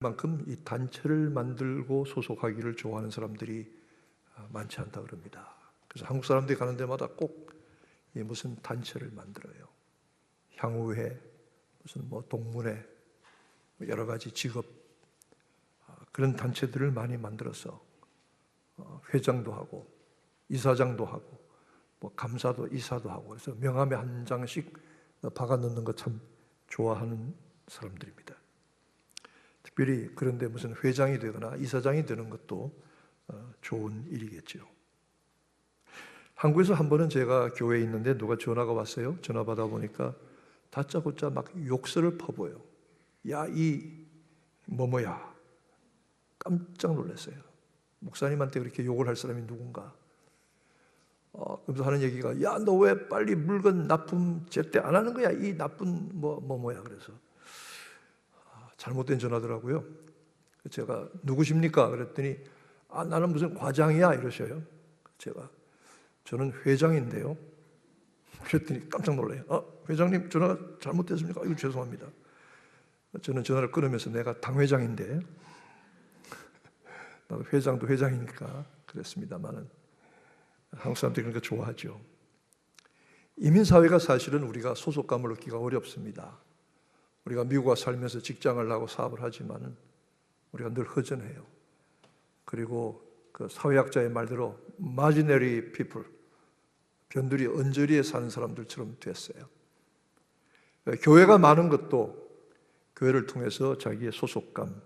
만큼 이 단체를 만들고 소속하기를 좋아하는 사람들이 많지 않다 그럽니다. 그래서 한국 사람들이 가는 데마다 꼭 무슨 단체를 만들어요. 향후회, 무슨 동문회, 여러 가지 직업, 그런 단체들을 많이 만들어서 회장도 하고 이사장도 하고 감사도 이사도 하고, 그래서 명함에 한 장씩 박아 넣는 거 참 좋아하는 사람들입니다. 특별히 그런데 무슨 회장이 되거나 이사장이 되는 것도 좋은 일이겠죠. 한국에서 한 번은 제가 교회에 있는데 누가 전화가 왔어요. 전화 받아 보니까 다짜고짜 막 욕설을 퍼부어요. 야, 이 뭐야. 깜짝 놀랐어요. 목사님한테 그렇게 욕을 할 사람이 누군가. 그래서 하는 얘기가, 야, 너 왜 빨리 물건 납품 제때 안 하는 거야? 이 나쁜 뭐야. 그래서 잘못된 전화더라고요. 제가 누구십니까? 그랬더니 나는 무슨 과장이야 이러셔요. 저는 회장인데요. 그랬더니 깜짝 놀라요. 회장님 전화가 잘못됐습니까? 이거 죄송합니다. 저는 전화를 끊으면서 내가 당회장인데, 나도 회장도 회장이니까 그랬습니다만은 한국 사람들이 그런 거 좋아하죠. 이민사회가 사실은 우리가 소속감을 얻기가 어렵습니다. 우리가 미국 와 살면서 직장을 하고 사업을 하지만은 우리가 늘 허전해요. 그리고 그 사회학자의 말대로 marginary people, 변두리 언저리에 사는 사람들처럼 됐어요. 교회가 많은 것도 교회를 통해서 자기의 소속감,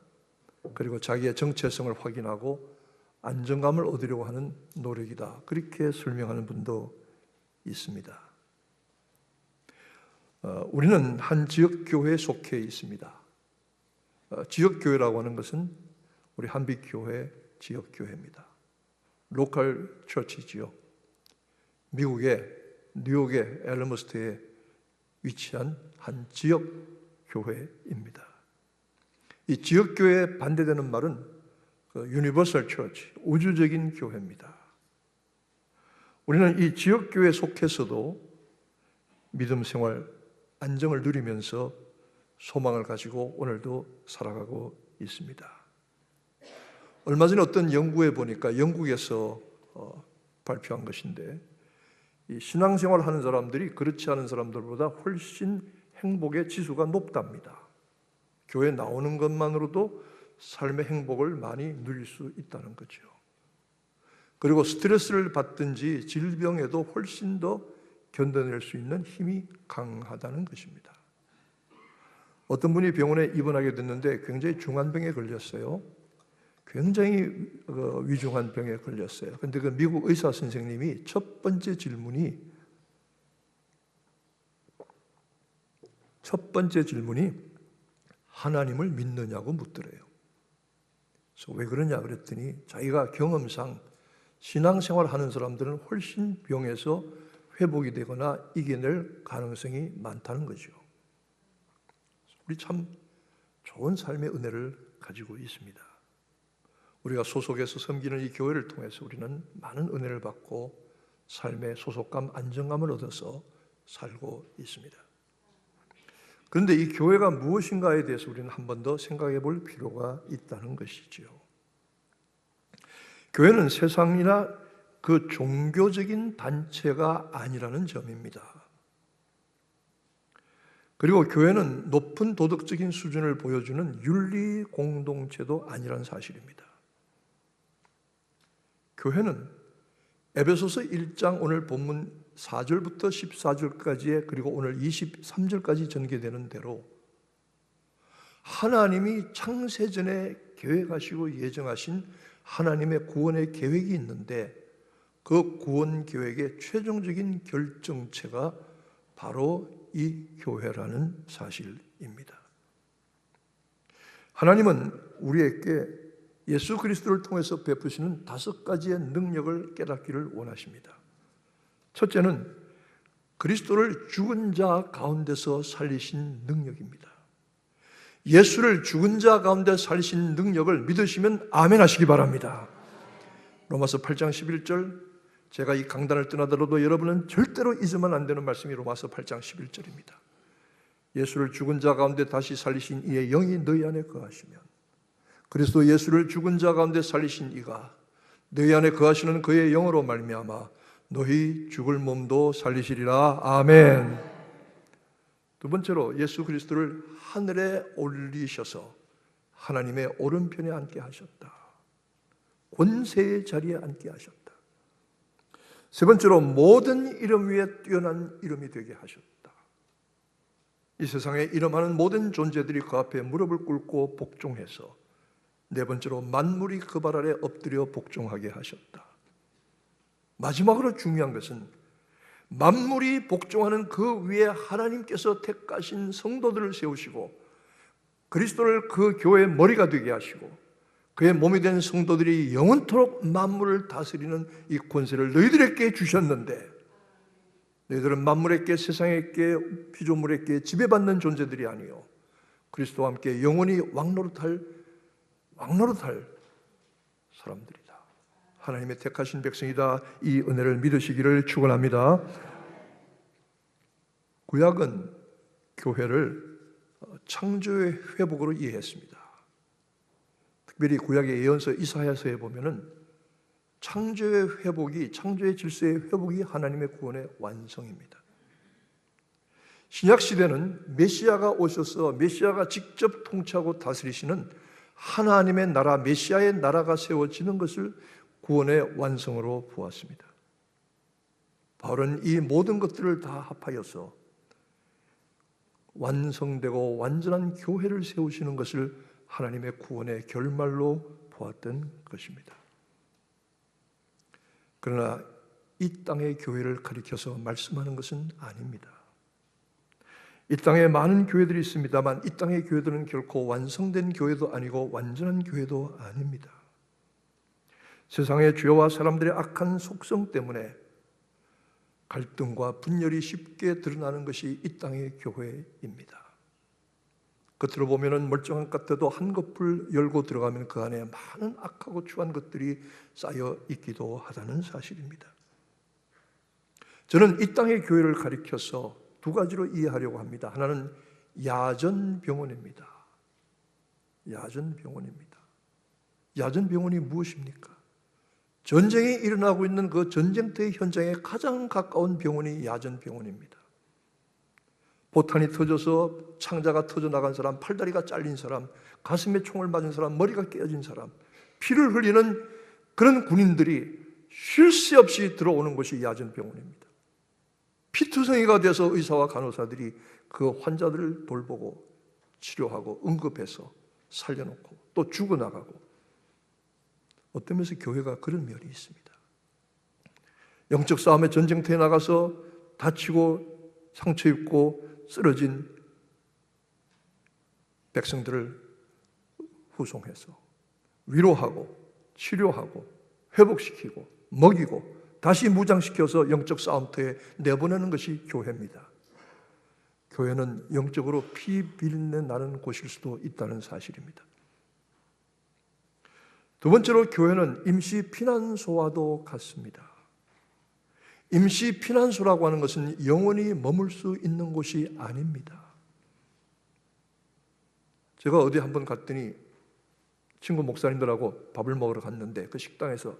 그리고 자기의 정체성을 확인하고 안정감을 얻으려고 하는 노력이다, 그렇게 설명하는 분도 있습니다. 우리는 한 지역교회에 속해 있습니다. 지역교회라고 하는 것은 우리 한빛교회 지역교회입니다. 로컬 처치지요. 미국의 뉴욕의 엘머스트에 위치한 한 지역교회입니다. 이 지역교회에 반대되는 말은 유니버설 처치, 우주적인 교회입니다. 우리는 이 지역교회에 속해서도 믿음 생활, 안정을 누리면서 소망을 가지고 오늘도 살아가고 있습니다. 얼마 전에 어떤 연구에 보니까 영국에서 발표한 것인데, 이 신앙생활을 하는 사람들이 그렇지 않은 사람들보다 훨씬 행복의 지수가 높답니다. 교회 나오는 것만으로도 삶의 행복을 많이 누릴 수 있다는 거죠. 그리고 스트레스를 받든지 질병에도 훨씬 더 견뎌낼 수 있는 힘이 강하다는 것입니다. 어떤 분이 병원에 입원하게 됐는데 굉장히 중한 병에 걸렸어요. 굉장히 위중한 병에 걸렸어요. 그런데 그 미국 의사 선생님이 첫 번째 질문이 하나님을 믿느냐고 묻더래요. 그래서 왜 그러냐 그랬더니 자기가 경험상 신앙생활을 하는 사람들은 훨씬 병에서 회복이 되거나 이겨낼 가능성이 많다는 거죠. 우리 참 좋은 삶의 은혜를 가지고 있습니다. 우리가 소속해서 섬기는 이 교회를 통해서 우리는 많은 은혜를 받고 삶의 소속감, 안정감을 얻어서 살고 있습니다. 그런데 이 교회가 무엇인가에 대해서 우리는 한 번 더 생각해 볼 필요가 있다는 것이지요. 교회는 세상이나 그 종교적인 단체가 아니라는 점입니다. 그리고 교회는 높은 도덕적인 수준을 보여주는 윤리 공동체도 아니라는 사실입니다. 교회는 에베소서 1장 오늘 본문 4절부터 14절까지의, 그리고 오늘 23절까지 전개되는 대로 하나님이 창세전에 계획하시고 예정하신 하나님의 구원의 계획이 있는데, 그 구원 계획의 최종적인 결정체가 바로 이 교회라는 사실입니다. 하나님은 우리에게 예수 그리스도를 통해서 베푸시는 5가지의 능력을 깨닫기를 원하십니다. 첫째는 그리스도를 죽은 자 가운데서 살리신 능력입니다. 예수를 죽은 자 가운데 살리신 능력을 믿으시면 아멘 하시기 바랍니다. 로마서 8장 11절, 제가 이 강단을 떠나더라도 여러분은 절대로 잊으면 안 되는 말씀이 로마서 8장 11절입니다. 예수를 죽은 자 가운데 다시 살리신 이의 영이 너희 안에 거하시면 그리스도 예수를 죽은 자 가운데 살리신 이가 너희 안에 거하시는 그의 영으로 말미암아 너희 죽을 몸도 살리시리라. 아멘. 두 번째로 예수 그리스도를 하늘에 올리셔서 하나님의 오른편에 앉게 하셨다. 권세의 자리에 앉게 하셨다. 세 번째로 모든 이름 위에 뛰어난 이름이 되게 하셨다. 이 세상에 이름하는 모든 존재들이 그 앞에 무릎을 꿇고 복종해서 네 번째로 만물이 그 발 아래 엎드려 복종하게 하셨다. 마지막으로 중요한 것은 만물이 복종하는 그 위에 하나님께서 택하신 성도들을 세우시고 그리스도를 그 교회의 머리가 되게 하시고 그의 몸이 된 성도들이 영원토록 만물을 다스리는 이 권세를 너희들에게 주셨는데 너희들은 만물에게 세상에게 피조물에게 지배받는 존재들이 아니요 그리스도와 함께 영원히 왕노릇할 사람들이다. 하나님의 택하신 백성이다. 이 은혜를 믿으시기를 축원합니다. 구약은 교회를 창조의 회복으로 이해했습니다. 특별히 구약의 예언서 이사야서에 보면은 창조의 회복이, 창조의 질서의 회복이 하나님의 구원의 완성입니다. 신약 시대는 메시아가 오셔서 메시아가 직접 통치하고 다스리시는 하나님의 나라, 메시아의 나라가 세워지는 것을 구원의 완성으로 보았습니다. 바울은 이 모든 것들을 다 합하여서 완성되고 완전한 교회를 세우시는 것을 하나님의 구원의 결말로 보았던 것입니다. 그러나 이 땅의 교회를 가리켜서 말씀하는 것은 아닙니다. 이 땅에 많은 교회들이 있습니다만 이 땅의 교회들은 결코 완성된 교회도 아니고 완전한 교회도 아닙니다. 세상의 죄와 사람들의 악한 속성 때문에 갈등과 분열이 쉽게 드러나는 것이 이 땅의 교회입니다. 겉으로 보면 멀쩡한 것 같아도 한 거풀 열고 들어가면 그 안에 많은 악하고 추한 것들이 쌓여 있기도 하다는 사실입니다. 저는 이 땅의 교회를 가리켜서 두 가지로 이해하려고 합니다. 하나는 야전병원입니다. 야전병원입니다. 야전병원이 무엇입니까? 전쟁이 일어나고 있는 그 전쟁터의 현장에 가장 가까운 병원이 야전병원입니다. 포탄이 터져서 창자가 터져나간 사람, 팔다리가 잘린 사람, 가슴에 총을 맞은 사람, 머리가 깨어진 사람, 피를 흘리는 그런 군인들이 쉴 새 없이 들어오는 곳이 야전병원입니다. 피투성이가 돼서 의사와 간호사들이 그 환자들을 돌보고 치료하고 응급해서 살려놓고 또 죽어나가고, 어떤 면에서 교회가 그런 면이 있습니다. 영적 싸움의 전쟁터에 나가서 다치고 상처 입고 쓰러진 백성들을 후송해서 위로하고 치료하고 회복시키고 먹이고 다시 무장시켜서 영적 싸움터에 내보내는 것이 교회입니다. 교회는 영적으로 피 비린내 나는 곳일 수도 있다는 사실입니다. 두 번째로 교회는 임시 피난소와도 같습니다. 임시 피난소라고 하는 것은 영원히 머물 수 있는 곳이 아닙니다. 제가 어디 한번 갔더니 친구 목사님들하고 밥을 먹으러 갔는데 그 식당에서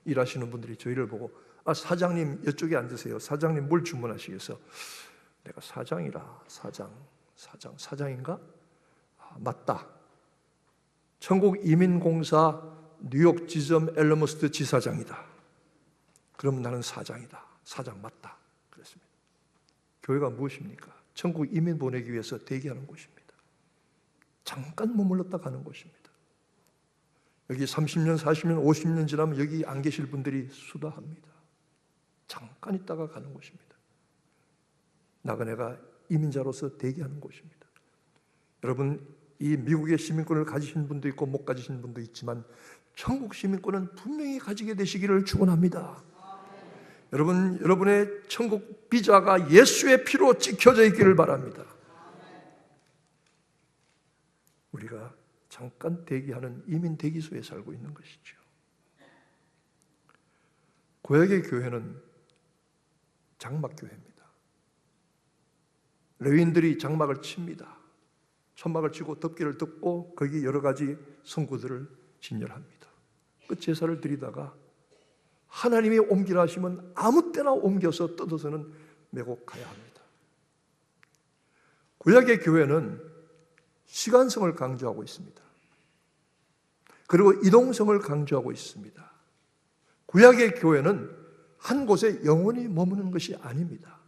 일하시는 분들이 저희를 보고 사장님 이쪽에 앉으세요. 사장님 뭘 주문하시겠어? 내가 사장이라. 사장인가? 맞다. 천국이민공사 뉴욕 지점 앨러머스트 지사장이다. 그럼 나는 사장이다. 사장 맞다. 그랬습니다. 교회가 무엇입니까? 천국 이민 보내기 위해서 대기하는 곳입니다. 잠깐 머물렀다 가는 곳입니다. 여기 30년, 40년, 50년 지나면 여기 안 계실 분들이 수다합니다. 잠깐 있다가 가는 곳입니다. 나그네가 이민자로서 대기하는 곳입니다. 여러분, 이 미국의 시민권을 가지신 분도 있고 못 가지신 분도 있지만 천국 시민권은 분명히 가지게 되시기를 축원합니다. 여러분, 여러분의 천국 비자가 예수의 피로 찍혀져 있기를 바랍니다. 우리가 잠깐 대기하는 이민 대기소에 살고 있는 것이죠. 구약의 교회는 장막교회입니다. 레위인들이 장막을 칩니다. 천막을 치고 덮개를 덮고 거기 여러 가지 성구들을 진열합니다. 그 제사를 드리다가 하나님이 옮기라 하시면 아무 때나 옮겨서 뜯어서는 메고 가야 합니다. 구약의 교회는 시간성을 강조하고 있습니다. 그리고 이동성을 강조하고 있습니다. 구약의 교회는 한 곳에 영원히 머무는 것이 아닙니다.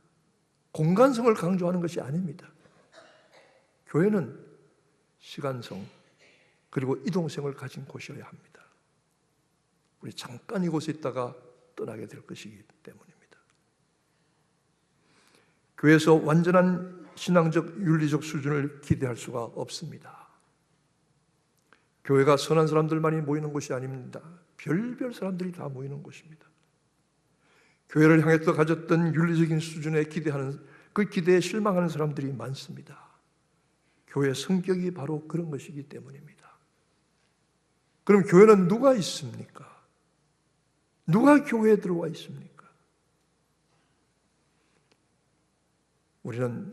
공간성을 강조하는 것이 아닙니다. 교회는 시간성 그리고 이동성을 가진 곳이어야 합니다. 우리 잠깐 이곳에 있다가 떠나게 될 것이기 때문입니다. 교회에서 완전한 신앙적 윤리적 수준을 기대할 수가 없습니다. 교회가 선한 사람들만이 모이는 곳이 아닙니다. 별별 사람들이 다 모이는 곳입니다. 교회를 향해서 가졌던 윤리적인 수준에 기대하는 그 기대에 실망하는 사람들이 많습니다. 교회의 성격이 바로 그런 것이기 때문입니다. 그럼 교회는 누가 있습니까? 누가 교회에 들어와 있습니까? 우리는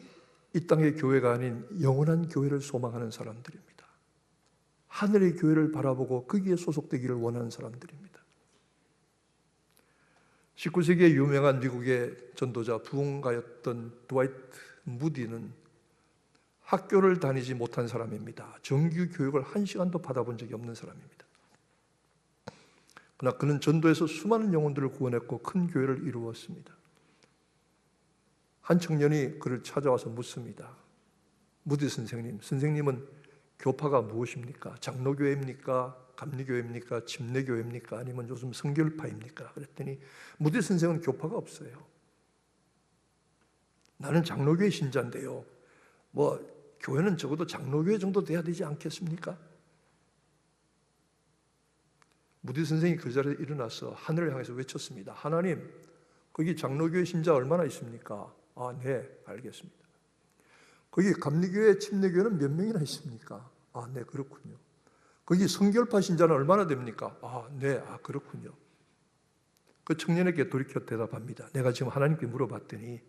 이 땅의 교회가 아닌 영원한 교회를 소망하는 사람들입니다. 하늘의 교회를 바라보고 거기에 소속되기를 원하는 사람들입니다. 19세기의 유명한 미국의 전도자 부흥가였던 드와이트 무디는 학교를 다니지 못한 사람입니다. 정규 교육을 한 시간도 받아본 적이 없는 사람입니다. 그러나 그는 전도에서 수많은 영혼들을 구원했고 큰 교회를 이루었습니다. 한 청년이 그를 찾아와서 묻습니다. 무디 선생님은 교파가 무엇입니까? 장로교회입니까? 감리교회입니까? 침례교회입니까? 아니면 요즘 성결파입니까? 그랬더니 무디 선생은 교파가 없어요. 나는 장로교회 신자인데요. 교회는 적어도 장로교회 정도 돼야 되지 않겠습니까? 무디 선생이 그 자리에 일어나서 하늘을 향해서 외쳤습니다. 하나님, 거기 장로교회 신자 얼마나 있습니까? 네, 알겠습니다. 거기 감리교회, 침례교회는 몇 명이나 있습니까? 네, 그렇군요. 거기 성결파 신자는 얼마나 됩니까? 네, 그렇군요. 그 청년에게 돌이켜 대답합니다. 내가 지금 하나님께 물어봤더니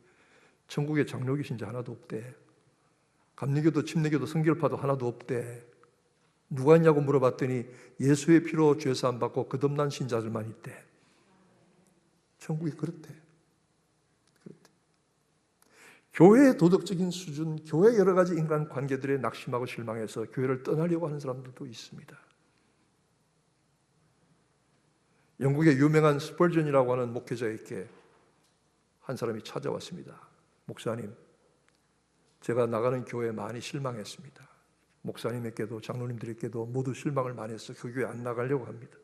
천국에 장로교 신자 하나도 없대. 감리교도 침례교도 성결파도 하나도 없대. 누가 있냐고 물어봤더니 예수의 피로 죄사함 받고 거듭난 신자들만 있대. 천국이 그렇대. 교회의 도덕적인 수준, 교회의 여러 가지 인간 관계들에 낙심하고 실망해서 교회를 떠나려고 하는 사람들도 있습니다. 영국의 유명한 스펄전이라고 하는 목회자에게 한 사람이 찾아왔습니다. 목사님, 제가 나가는 교회에 많이 실망했습니다. 목사님에게도 장로님들에게도 모두 실망을 많이 해서 그 교회 안 나가려고 합니다.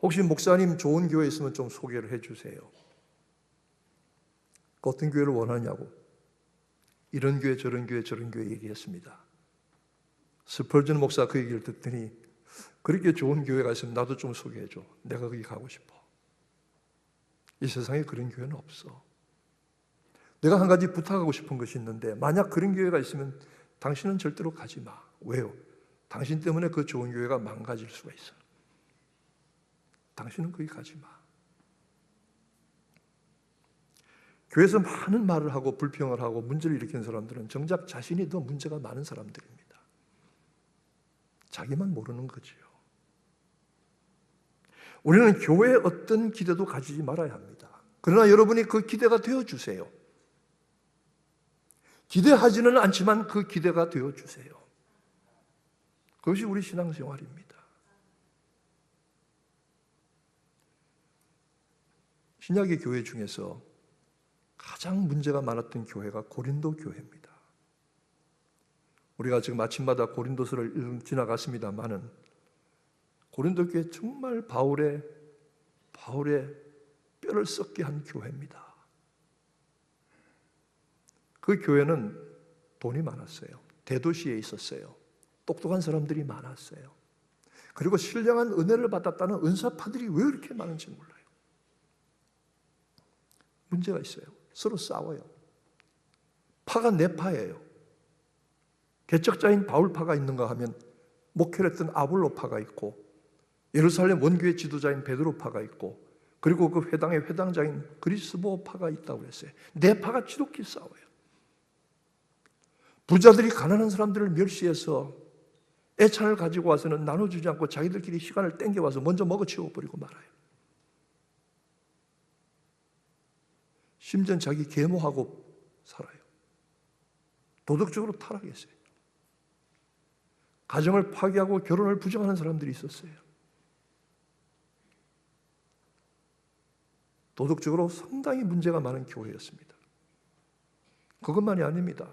혹시 목사님 좋은 교회 있으면 좀 소개를 해주세요. 어떤 교회를 원하냐고 이런 교회 저런 교회 저런 교회 얘기했습니다. 스펄전 목사가 그 얘기를 듣더니 그렇게 좋은 교회가 있으면 나도 좀 소개해줘. 내가 거기 가고 싶어. 이 세상에 그런 교회는 없어. 내가 한 가지 부탁하고 싶은 것이 있는데 만약 그런 교회가 있으면 당신은 절대로 가지 마. 왜요? 당신 때문에 그 좋은 교회가 망가질 수가 있어. 당신은 거기 가지 마. 교회에서 많은 말을 하고 불평을 하고 문제를 일으키는 사람들은 정작 자신이 더 문제가 많은 사람들입니다. 자기만 모르는 거지요. 우리는 교회에 어떤 기대도 가지지 말아야 합니다. 그러나 여러분이 그 기대가 되어주세요. 기대하지는 않지만 그 기대가 되어주세요. 그것이 우리 신앙생활입니다. 신약의 교회 중에서 가장 문제가 많았던 교회가 고린도 교회입니다. 우리가 지금 아침마다 고린도서를 지나갔습니다마는 고린도 교회 정말 바울의 뼈를 썩게 한 교회입니다. 그 교회는 돈이 많았어요. 대도시에 있었어요. 똑똑한 사람들이 많았어요. 그리고 신령한 은혜를 받았다는 은사파들이 왜 이렇게 많은지 몰라요. 문제가 있어요. 서로 싸워요. 파가 네 파예요. 개척자인 바울파가 있는가 하면 목회를 했던 아볼로파가 있고 예루살렘 원교회 지도자인 베드로파가 있고 그리고 그 회당의 회당장인 그리스도파가 있다고 했어요. 네 파가 지독히 싸워요. 부자들이 가난한 사람들을 멸시해서 애찬을 가지고 와서는 나눠주지 않고 자기들끼리 시간을 땡겨와서 먼저 먹어치워버리고 말아요. 심지어 자기 계모하고 살아요. 도덕적으로 타락했어요. 가정을 파괴하고 결혼을 부정하는 사람들이 있었어요. 도덕적으로 상당히 문제가 많은 교회였습니다. 그것만이 아닙니다.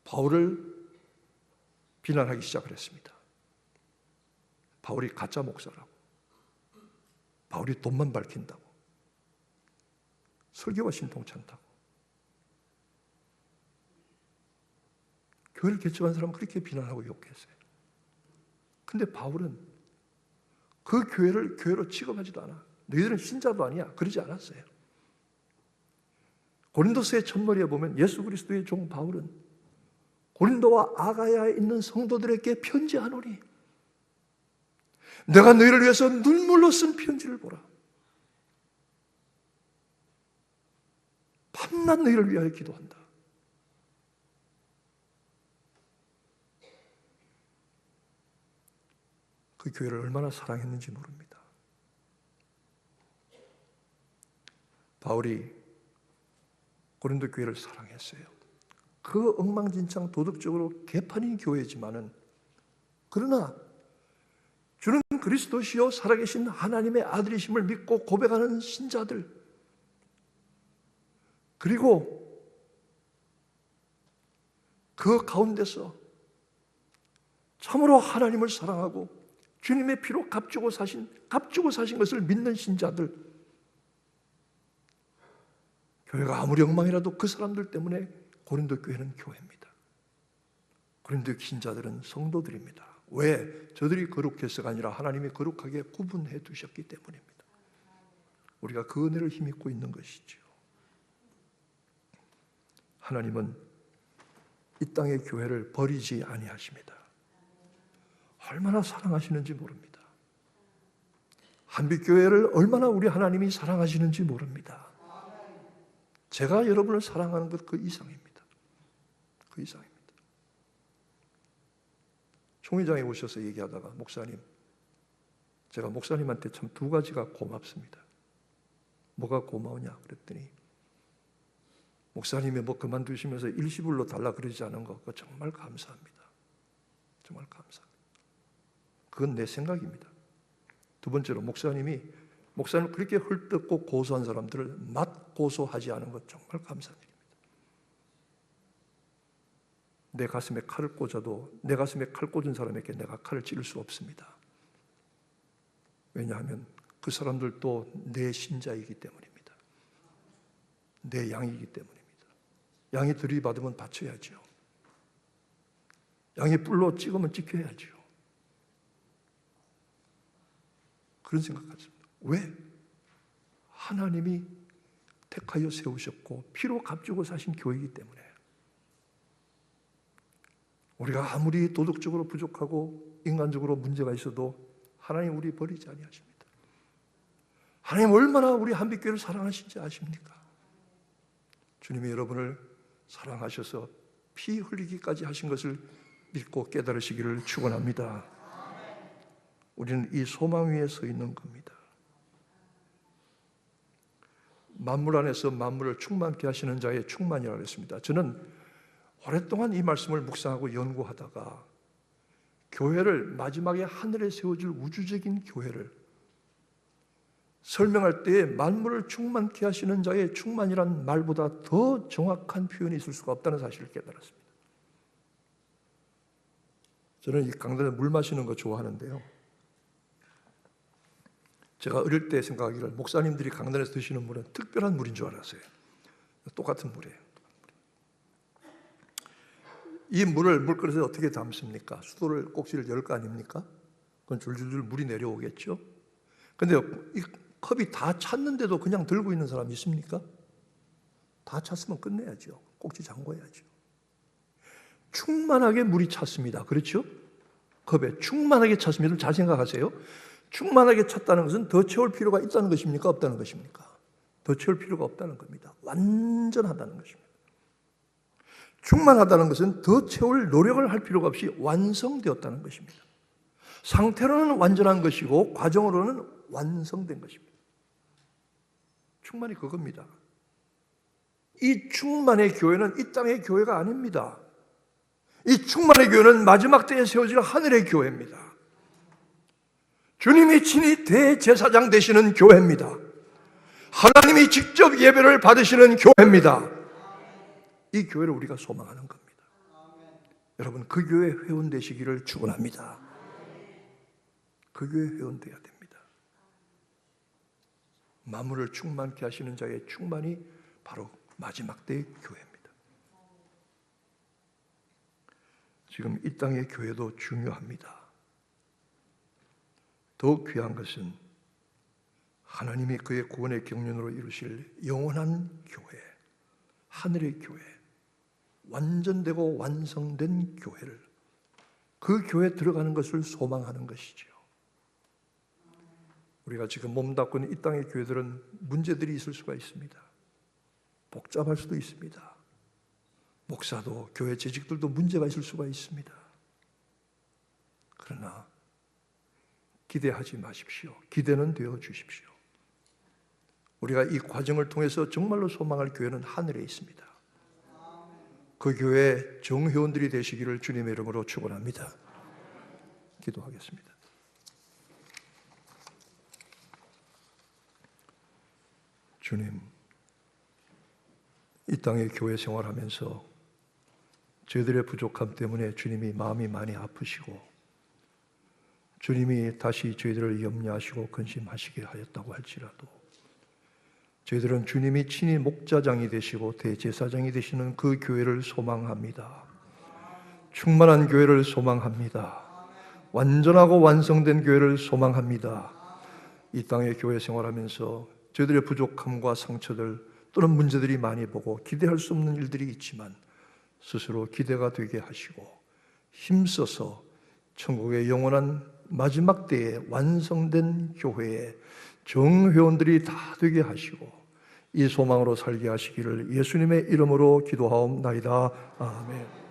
바울을 비난하기 시작을 했습니다. 바울이 가짜 목사라고, 바울이 돈만 밝힌다고, 설교가 신통치 않다고. 교회를 개척한 사람은 그렇게 비난하고 욕했어요. 근데 바울은 그 교회를 교회로 취급하지도 않아. 너희들은 신자도 아니야. 그러지 않았어요. 고린도서의 첫머리에 보면 예수 그리스도의 종 바울은 고린도와 아가야에 있는 성도들에게 편지하노니 내가 너희를 위해서 눈물로 쓴 편지를 보라. 밤낮 너희를 위하여 기도한다. 그 교회를 얼마나 사랑했는지 모릅니다. 바울이 고린도 교회를 사랑했어요. 그 엉망진창 도덕적으로 개판인 교회지만은, 그러나 주는 그리스도시요 살아계신 하나님의 아들이심을 믿고 고백하는 신자들, 그리고 그 가운데서 참으로 하나님을 사랑하고 주님의 피로 값주고 사신 것을 믿는 신자들, 교회가 아무리 엉망이라도 그 사람들 때문에 고린도 교회는 교회입니다. 고린도 신자들은 성도들입니다. 왜? 저들이 거룩해서가 아니라 하나님이 거룩하게 구분해 두셨기 때문입니다. 우리가 그 은혜를 힘입고 있는 것이죠. 하나님은 이 땅의 교회를 버리지 아니하십니다. 얼마나 사랑하시는지 모릅니다. 한빛교회를 얼마나 우리 하나님이 사랑하시는지 모릅니다. 제가 여러분을 사랑하는 것 그 이상입니다. 그 이상입니다. 총회장에 오셔서 얘기하다가, 목사님, 제가 목사님한테 참 두 가지가 고맙습니다. 뭐가 고마우냐 그랬더니, 목사님이 뭐 그만두시면서 일시불로 달라 그러지 않은 거, 그거 정말 감사합니다. 정말 감사합니다. 그건 내 생각입니다. 두 번째로, 목사님을 그렇게 헐뜯고 고소한 사람들을 맞고소하지 않은 것 정말 감사드립니다. 내 가슴에 칼을 꽂아도 내 가슴에 칼 꽂은 사람에게 내가 칼을 찌를 수 없습니다. 왜냐하면 그 사람들도 내 신자이기 때문입니다. 내 양이기 때문입니다. 양이 들이받으면 바쳐야죠. 양이 뿔로 찍으면 찍혀야죠. 그런 생각하십니다. 왜? 하나님이 택하여 세우셨고 피로 값주고 사신 교회이기 때문에. 우리가 아무리 도덕적으로 부족하고 인간적으로 문제가 있어도 하나님 우리 버리지 아니하십니다. 하나님 얼마나 우리 한빛교회를 사랑하신지 아십니까? 주님이 여러분을 사랑하셔서 피 흘리기까지 하신 것을 믿고 깨달으시기를 축원합니다. 우리는 이 소망 위에 서 있는 겁니다. 만물 안에서 만물을 충만케 하시는 자의 충만이라고 했습니다. 저는 오랫동안 이 말씀을 묵상하고 연구하다가 교회를, 마지막에 하늘에 세워질 우주적인 교회를 설명할 때에 만물을 충만케 하시는 자의 충만이란 말보다 더 정확한 표현이 있을 수가 없다는 사실을 깨달았습니다. 저는 이 강단에 물 마시는 거 좋아하는데요, 제가 어릴 때 생각하기를 목사님들이 강단에서 드시는 물은 특별한 물인 줄 알았어요. 똑같은 물이에요. 이 물을 물그릇에 어떻게 담습니까? 수도를 꼭지를 열 거 아닙니까? 그건 줄줄줄 물이 내려오겠죠. 근데 이 컵이 다 찼는데도 그냥 들고 있는 사람 있습니까? 다 찼으면 끝내야죠. 꼭지 잠궈야죠. 충만하게 물이 찼습니다. 그렇죠? 컵에 충만하게 찼습니다. 잘 생각하세요. 충만하게 찼다는 것은 더 채울 필요가 있다는 것입니까? 없다는 것입니까? 더 채울 필요가 없다는 겁니다. 완전하다는 것입니다. 충만하다는 것은 더 채울 노력을 할 필요가 없이 완성되었다는 것입니다. 상태로는 완전한 것이고 과정으로는 완성된 것입니다. 충만이 그겁니다. 이 충만의 교회는 이 땅의 교회가 아닙니다. 이 충만의 교회는 마지막 때에 세워질 하늘의 교회입니다. 주님이 친히 대제사장 되시는 교회입니다. 하나님이 직접 예배를 받으시는 교회입니다. 이 교회를 우리가 소망하는 겁니다. 여러분, 그 교회 회원 되시기를 축원합니다. 그 교회 회원 되어야 됩니다. 만물을 충만케 하시는 자의 충만이 바로 마지막 때의 교회입니다. 지금 이 땅의 교회도 중요합니다. 더욱 귀한 것은 하나님이 그의 구원의 경륜으로 이루실 영원한 교회, 하늘의 교회, 완전되고 완성된 교회를, 그 교회에 들어가는 것을 소망하는 것이죠. 우리가 지금 몸담고 있는 이 땅의 교회들은 문제들이 있을 수가 있습니다. 복잡할 수도 있습니다. 목사도 교회 재직들도 문제가 있을 수가 있습니다. 그러나 기대하지 마십시오. 기대는 되어 주십시오. 우리가 이 과정을 통해서 정말로 소망할 교회는 하늘에 있습니다. 그 교회 정회원들이 되시기를 주님의 이름으로 축원합니다. 기도하겠습니다. 주님, 이 땅의 교회 생활하면서 저희들의 부족함 때문에 주님이 마음이 많이 아프시고 주님이 다시 저희들을 염려하시고 근심하시게 하였다고 할지라도 저희들은 주님이 친히 목자장이 되시고 대제사장이 되시는 그 교회를 소망합니다. 충만한 교회를 소망합니다. 완전하고 완성된 교회를 소망합니다. 이 땅의 교회 생활하면서 저희들의 부족함과 상처들 또는 문제들이 많이 보고 기대할 수 없는 일들이 있지만 스스로 기대가 되게 하시고 힘써서 천국의 영원한 마지막 때에 완성된 교회에 정회원들이 다 되게 하시고 이 소망으로 살게 하시기를 예수님의 이름으로 기도하옵나이다. 아멘.